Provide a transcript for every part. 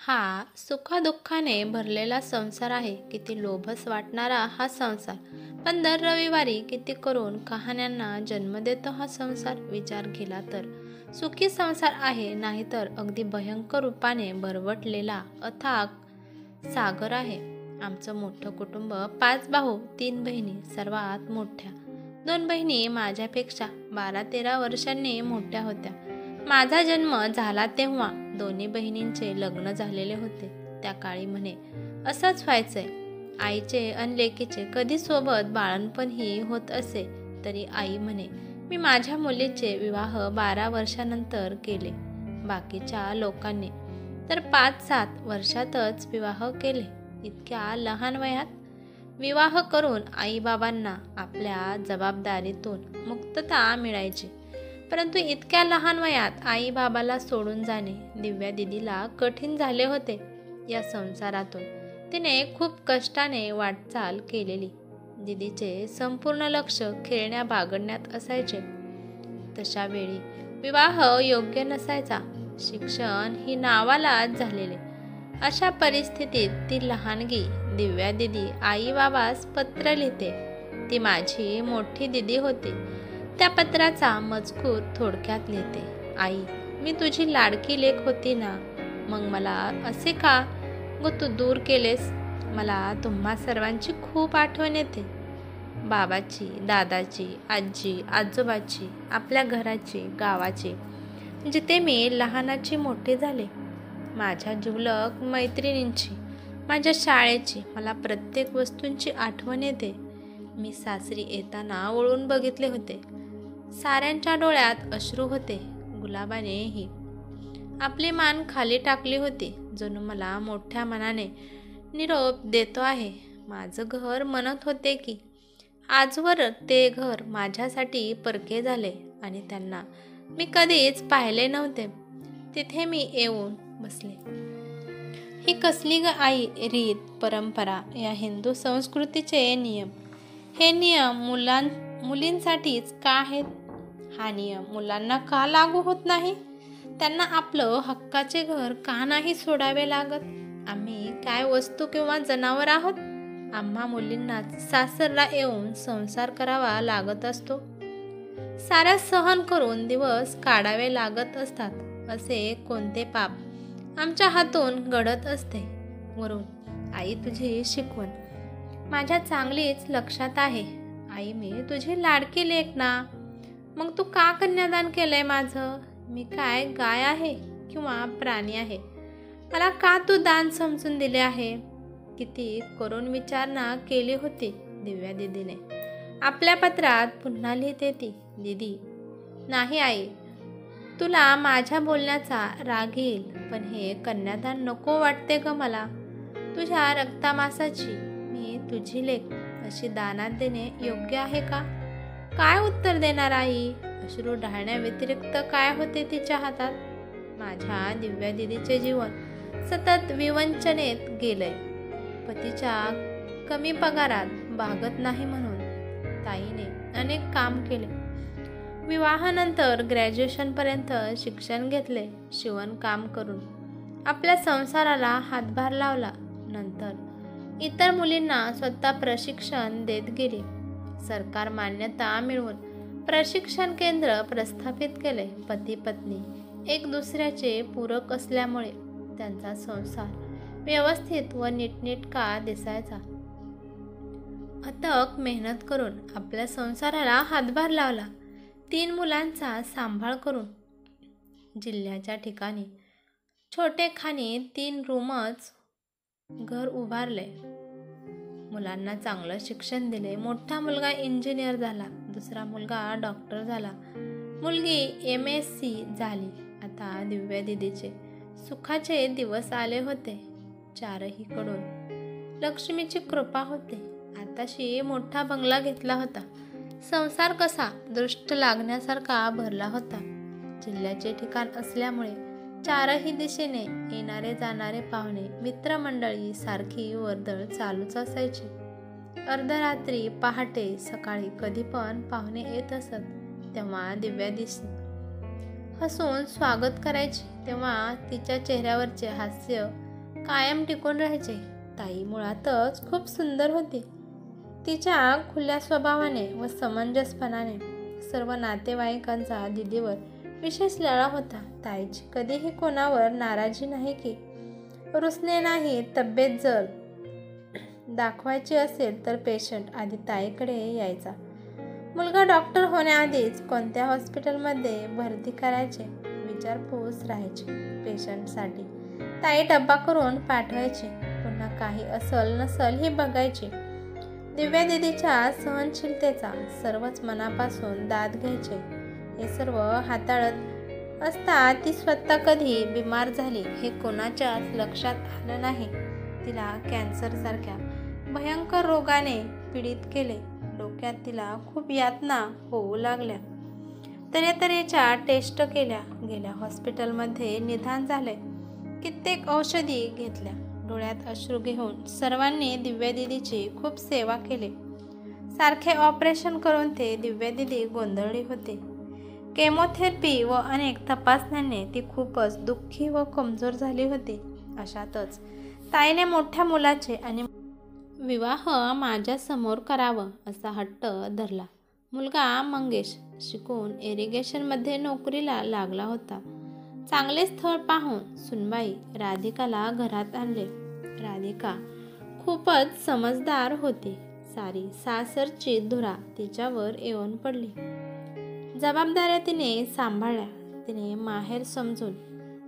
हा सुखादुःखाने भरलेला संसार आहे. किती लोभस वाटणारा हा संसार, पण दर रविवारी किती करून कहाण्यांना जन्म देतो हा संसार. विचार केला तर सुखी संसार आहे, नाहीतर अगदी भयंकर रूपाने भरवटलेला अथाक सागर आहे. आमचं मोठं कुटुंब, 5 भाऊ 3 बहिणी. सर्वात मोठ्या 2 बहिणी माझ्यापेक्षा 12-13 वर्षांनी मोठ्या होत्या. माझा जन्म झाला तेव्हा दोन्ही बहिणींचे लग्न झालेले होते. त्या काळी म्हणे असंच व्हायचंय. आईचे अन लेकीचे कधी सोबत बाळणपणही होत असे तरी आई म्हणे मी माझ्या मुलीचे विवाह 12 वर्षानंतर केले. बाकीच्या लोकांनी तर 5-7 वर्षातच विवाह केले. इतक्या लहान वयात विवाह करून आईबाबांना आपल्या जबाबदारीतून मुक्तता मिळायची. परंतु इतक्या लहान वयात आई बाबाला सोडून जाणे दिव्या दिदीला कठीण झाले होते. या संसारातून तिने खूप कष्टाने वाटचाल केलेली. दिदीचे संपूर्ण लक्ष खेळण्या बागडण्यात असायचे. तशा वेळी विवाह योग्य नसायचा. शिक्षण ही नावालाच झालेले. अशा परिस्थितीत ती लहानगी दिव्या दिदी आई बाबास पत्र लिहिते. ती माझी मोठी दिदी होती. त्या पत्राचा मजकूर थोडक्यात लिहिते. आई, मी तुझी लाडकी लेक होती ना, मग मला असे का ग तू दूर केलेस? मला तुम्हा सर्वांची खूप आठवण येते. बाबाची, दादाची, आजी, आजोबाची, आपल्या घराची, गावाची, जिथे मी लहानाची मोठी झाले. माझ्या जिवलग मैत्रिणींची, माझ्या शाळेची, मला प्रत्येक वस्तूंची आठवण येते. मी सासरी येताना वळून बघितले होते. साऱ्यांच्या डोळ्यात अश्रू होते. गुलाबानेही आपली मान खाली टाकली होती, जणू मला मोठ्या मनाने निरोप देतो आहे. माझं घर म्हणत होते की आजवर ते घर माझ्यासाठी परके झाले आणि त्यांना मी कधीच पाहिले नव्हते. तिथे मी येऊन बसले. ही कसली ग आई रीत, परंपरा, या हिंदू संस्कृतीचे नियम. हे नियम मुलींसाठीच का आहेत? हा नियम मुलांना का लागू होत नाही? त्यांना आपलं हक्काचे घर का नाही सोडावे लागत? आम्ही काय वस्तू किंवा जनावर आहोत? आम्हा मुलींनाच सासरला येऊन संसार करावा लागत असतो. साऱ्या सहन करून दिवस काढावे लागत असतात. असे कोणते पाप आमच्या हातून घडत असते? वरून आई तुझी शिकवण माझ्या चांगलीच लक्षात आहे. आई, मी तुझी लाडकी लेक ना, मग तू का कन्यादान केलंय माझं? मी काय गाय आहे किंवा प्राणी आहे? मला का तू दान समजून दिले आहे? किती करून विचारणा केली होती दिव्या दिदीने. आपल्या पत्रात पुन्हा लिहिते ती, दिदी, नाही आई, तुला माझ्या बोलण्याचा राग येईल, पण हे कन्यादान नको वाटते ग मला. तुझ्या रक्तामासाची मी तुझी लेक अशी दानात देणे योग्य आहे का? काय उत्तर देणार आई? अश्रू ढाळण्या व्यतिरिक्त काय होते तिच्या हातात? माझ्या दिव्या दिदीचे जीवन सतत विवंचनेत गेलंय. पतीच्या कमी पगारात भागत नाही म्हणून ताईने अनेक काम केले. विवाहानंतर ग्रॅज्युएशनपर्यंत शिक्षण घेतले. शिवणकाम करून आपल्या संसाराला हातभार लावला. नंतर इतर मुलींना स्वतः प्रशिक्षण देत गेली. सरकार मान्यता मिळवून प्रशिक्षण केंद्र प्रस्थापित केले. पती पत्नी एक दुसऱ्याचे पूरक असल्यामुळे त्यांचा संसार व्यवस्थित व नीटनेटका दिसायचा. अथक मेहनत करून आपल्या संसाराला हातभार लावला. 3 मुलांचा सांभाळ करून जिल्ह्याच्या ठिकाणी छोटेखानी 3 रूमच घर उभारले. मुलांना चांगलं शिक्षण दिले. मोठा मुलगा इंजिनियर झाला, दुसरा मुलगा डॉक्टर झाला, मुलगी MSc झाली. आता दिव्या दिदीचे सुखाचे दिवस आले होते. 4ही कडून लक्ष्मीची कृपा होती. आताशी मोठा बंगला घेतला होता. संसार कसा दृष्ट लागण्यासारखा भरला होता. जिल्ह्याचे ठिकाण असल्यामुळे 4ही दिशेने येणारे जाणारे पाहुणे, मित्रमंडळी सारखी वर्दळ चालूच असायची. अर्धरात्री, पहाटे, सकाळी कधी पण पाहुणे येत असत. तेव्हा दिव्या दिशी हसून स्वागत करायची. तेव्हा तिच्या चेहऱ्यावरचे हास्य कायम टिकून राहायचे. ताई मुळातच खूप सुंदर होती. तिच्या खुल्या स्वभावाने व समंजसपणाने सर्व नातेवाईकांचा दिदीवर विशेष लळा होता. ताईची कधीही कोणावर नाराजी नाही की रुसणे नाही. तब्येत जर दाखवायची असेल तर पेशंट आधी ताईकडे यायचा. मुलगा डॉक्टर होण्याआधीच कोणत्या हॉस्पिटलमध्ये भरती करायचे विचारपूस राहायची. पेशंटसाठी ताई डब्बा करून पाठवायची. पुन्हा काही असल नसल ही बघायची. दिव्या दिदीच्या सहनशीलतेचा सर्वच मनापासून दाद घ्यायचे. हे सर्व हाताळत असता ती स्वतः कधी बिमार झाली हे कोणाच्याच लक्षात आलं नाही. तिला कॅन्सरसारख्या भयंकर रोगाने पीडित केले. डोक्यात तिला खूप यातना होऊ लागल्या. तऱ्हेतऱ्हेच्या टेस्ट केल्या गेल्या. हॉस्पिटलमध्ये निदान झाले. कित्येक औषधी घेतल्या. डोळ्यात अश्रू घेऊन सर्वांनी दिव्या दिदीची खूप सेवा केली. सारखे ऑपरेशन करून ते दिव्या दिदी गोंधळली होती. केमोथेरपी व अनेक तपासण्यांनी ती खूपच दुःखी व कमजोर झाली होती. अशातच ताईने मोठ्या मुलाचे आणि विवाह माझ्यासमोर करावं असा हट्ट धरला. मुलगा मंगेश शिकून इरिगेशनमध्ये नोकरीला लागला होता. चांगले स्थळ पाहून सुनबाई राधिकाला घरात आणले. राधिका खूपच समजदार होती. सारी सासरची धुरा तिच्यावर येऊन पडली. जबाबदाऱ्या तिने सांभाळल्या. तिने माहेर समजून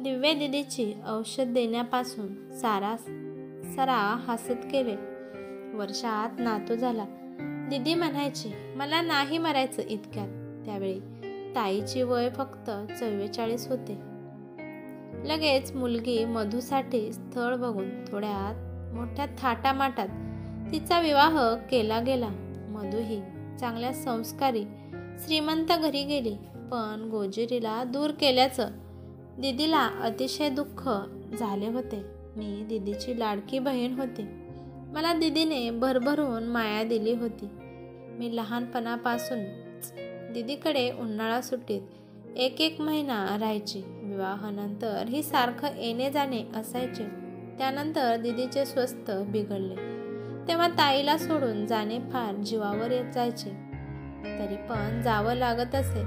दिव्या दिदीची औषध देण्यापासून सारा हसत केले. वर्षात नातू झाला. दिदी म्हणायची मला नाही मरायचं इतक्यात. त्यावेळी ताईची वय फक्त 44 होते. लगेच मुलगी मधूसाठी स्थळ बघून थोड्या मोठ्या थाटामाटात तिचा विवाह केला गेला. मधू ही चांगल्या संस्कारी श्रीमंत घरी गेली. पण गोजिरीला दूर केल्याचं दिदीला अतिशय दुःख झाले होते. मी दिदीची लाडकी बहीण होती. मला दिदीने भरभरून माया दिली होती. मी लहानपणापासून दिदीकडे उन्हाळा सुट्टीत एक महिना राहायची. विवाहानंतर ही सारखं येणे जाणे असायचे. त्यानंतर दिदीचे स्वास्थ्य बिघडले तेव्हा ताईला सोडून जाणे फार जीवावर येत जायचे. तरी पण जावं लागत असे.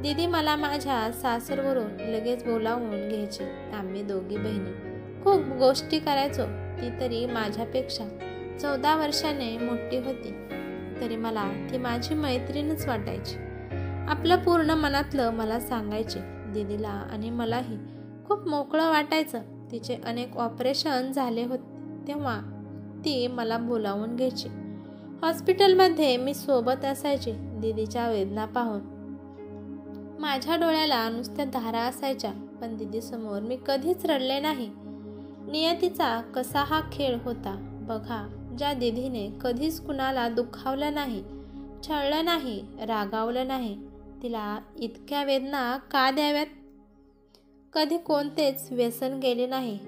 दिदी मला माझ्या सासरवरून लगेच बोलावून घ्यायची. आम्ही दोघी बहिणी खूप गोष्टी करायचो. ती तरी माझ्यापेक्षा 14 वर्षाने मोठी होती. तरी मला ती माझी मैत्रीणच वाटायची. आपलं पूर्ण मनातलं मला सांगायचे. दिदीला आणि मलाही खूप मोकळं वाटायचं. तिचे अनेक ऑपरेशन झाले होते तेव्हा ती मला बोलावून घ्यायची. हॉस्पिटलमध्ये मी सोबत असायची. दिदीच्या वेदना पाहून माझ्या डोळ्याला नुसत्या धारा असायच्या. पण दिदीसमोर मी कधीच रडले नाही. नियतीचा कसा हा खेळ होता बघा. ज्या दिदीने कधीच कुणाला दुखावलं नाही, छळलं नाही, रागावलं नाही, तिला इतक्या वेदना का द्याव्यात? कधी कोणतेच व्यसन गेले नाही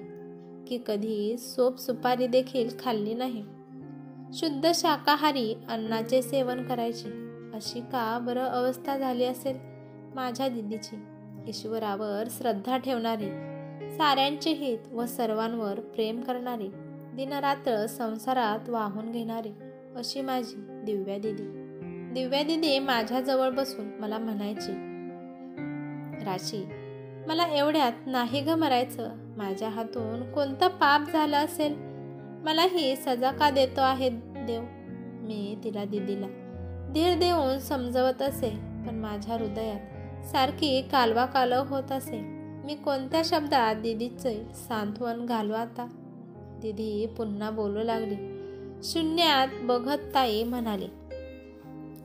की कधी सोप सुपारी देखील खाल्ली नाही. शुद्ध शाकाहारी अन्नाचे सेवन करायची. अशी का बरं अवस्था झाली असेल माझ्या दिदीची? ईश्वरावर श्रद्धा ठेवणारी, साऱ्यांचे हित व सर्वांवर प्रेम करणारी, दिनरात्र संसारात वाहून घेणारी अशी माझी दिव्या दिदी. दिव्या दिदी माझ्याजवळ बसून मला म्हणायची, राशी मला एवढ्यात नाही ग मरायचं. माझ्या हातून कोणतं पाप झालं असेल? मला ही सजा का देतो आहे देव? मी तिला दिदीला धीर देऊन समजवत असे. पण माझ्या हृदयात सारखी कालवाकालव होत असे. मी कोणत्या शब्दात दिदीचे सांत्वन घालू आता? दिदी पुन्हा बोलू लागली. शून्यात बघत ताई म्हणाली,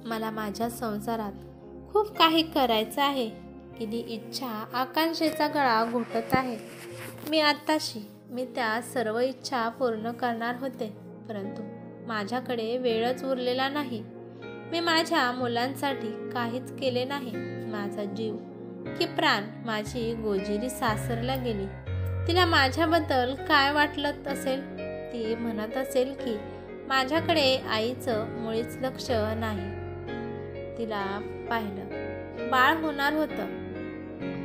मला माझ्या संसारात खूप काही करायचं आहे. किती इच्छा आकांक्षेचा गळा घोटत आहे. मी त्या सर्व इच्छा पूर्ण करणार होते. परंतु माझ्याकडे वेळच उरलेला नाही. मी माझ्या मुलांसाठी काहीच केले नाही. माझा जीव की प्राण माझी गोजिरी सासरला गेली. तिला माझ्याबद्दल काय वाटलं असेल? ती म्हणत असेल की माझ्याकडे आईचं मुळीच लक्ष नाही. तिला पाहिलं बाळ होणार होतं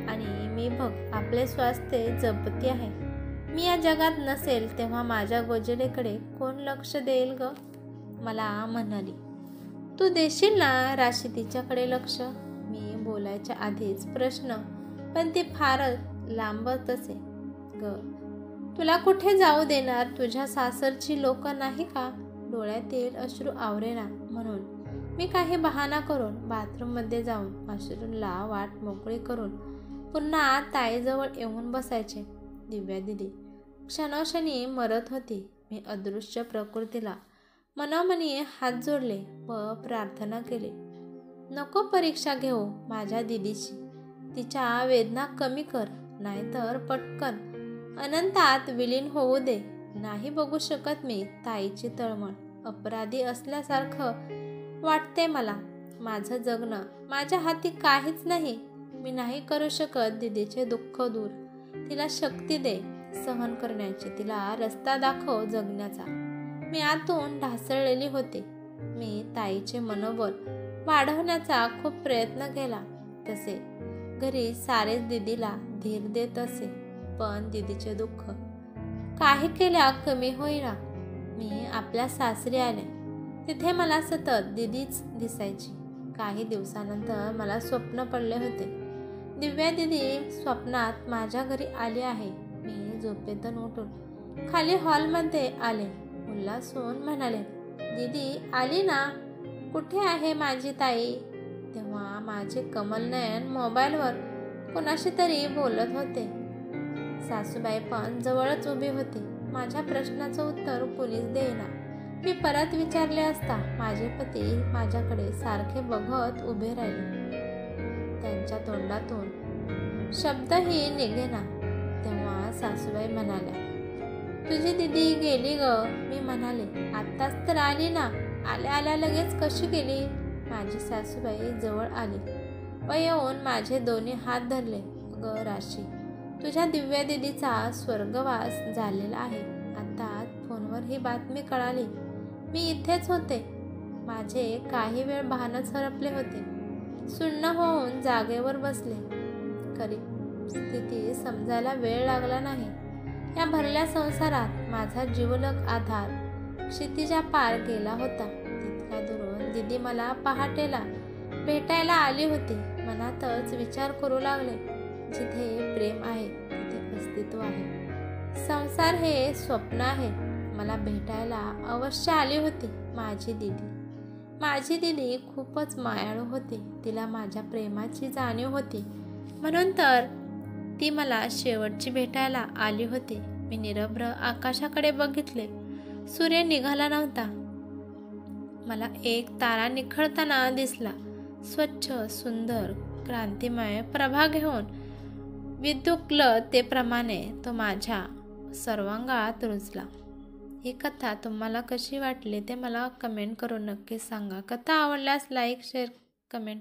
आणि मी बघ आपले स्वास्थ्य जपती आहे. मी या जगात नसेल तेव्हा माझ्या गोजिलेकडे कोण लक्ष देईल ग? मला म्हणाली. तू देशील ना राशी तिच्याकडे लक्ष? मी बोलायच्या आधीच प्रश्न, पण ती फारच लांबत असे. ग तुला कुठे जाऊ देणार? तुझ्या सासरची लोक नाही का? डोळ्यातील अश्रू आवरेना म्हणून मी काही बहाणा करून बाथरूममध्ये जाऊन अश्रूंला वाट मोकळी करून पुन्हा ताईजवळ येऊन बसायचे. दिव्या दिदी क्षणोक्षणी मरत होती. मी अदृश्य प्रकृतीला मनोमनी हात जोडले व प्रार्थना केली, नको परीक्षा घेऊ माझ्या दिदीची. तिच्या वेदना कमी कर, नाहीतर पटकन अनंतात विलीन होऊ दे. नाही बघू शकत मी ताईची तळमळ. अपराधी असल्यासारखं वाटते मला. माझं जगणं माझ्या हाती काहीच नाही. मी नाही करू शकत दिदीचे दुःख दूर. तिला शक्ती दे सहन करण्याची, तिला रस्ता दाखव जगण्याचा. मी आतून ढासळलेली होते. मी ताईचे मनोबल वाढवण्याचा खूप प्रयत्न केला. तसे घरी सारेच दिदीला धीर देत असे, पण दिदीचे दुःख काही केल्या कमी होईना. मी आपल्या सासरी आले. तिथे मला सतत दिदीच दिसायची. काही दिवसानंतर मला स्वप्न पडले होते. दिव्या दिदी स्वप्नात माझ्या घरी आली आहे. मी झोपेतून उठून खाली हॉलमध्ये आले. उल्हासून म्हणाले, दीदी आली ना? कुठे आहे माझी ताई? तेव्हा माझे कमलनयन मोबाईलवर कोणाशी तरी बोलत होते. सासूबाई पण जवळच उभी होती. माझ्या प्रश्नाचं उत्तर कोणीच देईना. मी परत विचारले असता माझे पती माझ्याकडे सारखे बघत उभे राहिले. त्यांच्या तोंडातून शब्दही निघेना. तेव्हा सासूबाई म्हणाल्या, तुझी दिदी गेली ग. मी म्हणाले, आत्ताच तर आली ना. आल्या आल्या लगेच कशी गेली? माझी सासूबाई जवळ आली व येऊन माझे दोन्ही हात धरले. ग राशी, तुझ्या दिव्या दिदीचा स्वर्गवास झालेला आहे. आता फोनवर ही बातमी कळाली. मी इथेच होते. माझे काही वेळ भानच हरपले होते. सुन्न होऊन जागेवर बसले. खरी स्थिती समजायला वेळ लागला नाही. या भरल्या संसारात माझा जीवलग आधार क्षितिजा पार गेला होता. तितक्या दुरून दिदी मला पहाटेला भेटायला आली होती. मनातच विचार करू लागले, जिथे प्रेम आहे तिथे अस्तित्व आहे. संसार हे स्वप्न आहे. मला भेटायला अवश्य आली होती माझी दिदी. माझी दिदी खूपच मायाळू होती. तिला माझ्या प्रेमाची जाणीव होती, म्हणून तर ती मला शेवटची भेटायला आली होती. मी निरभ्र आकाशाकडे बघितले. सूर्य निघाला नव्हता. मला एक तारा निखळताना दिसला. स्वच्छ सुंदर क्रांतिमय प्रभा घेऊन विद्युक्लतेप्रमाणे तो माझ्या सर्वांगात रुजला. ही कथा तुम्हाला कशी वाटली ते मला कमेंट करून नक्की सांगा. कथा आवडल्यास लाईक, शेअर, कमेंट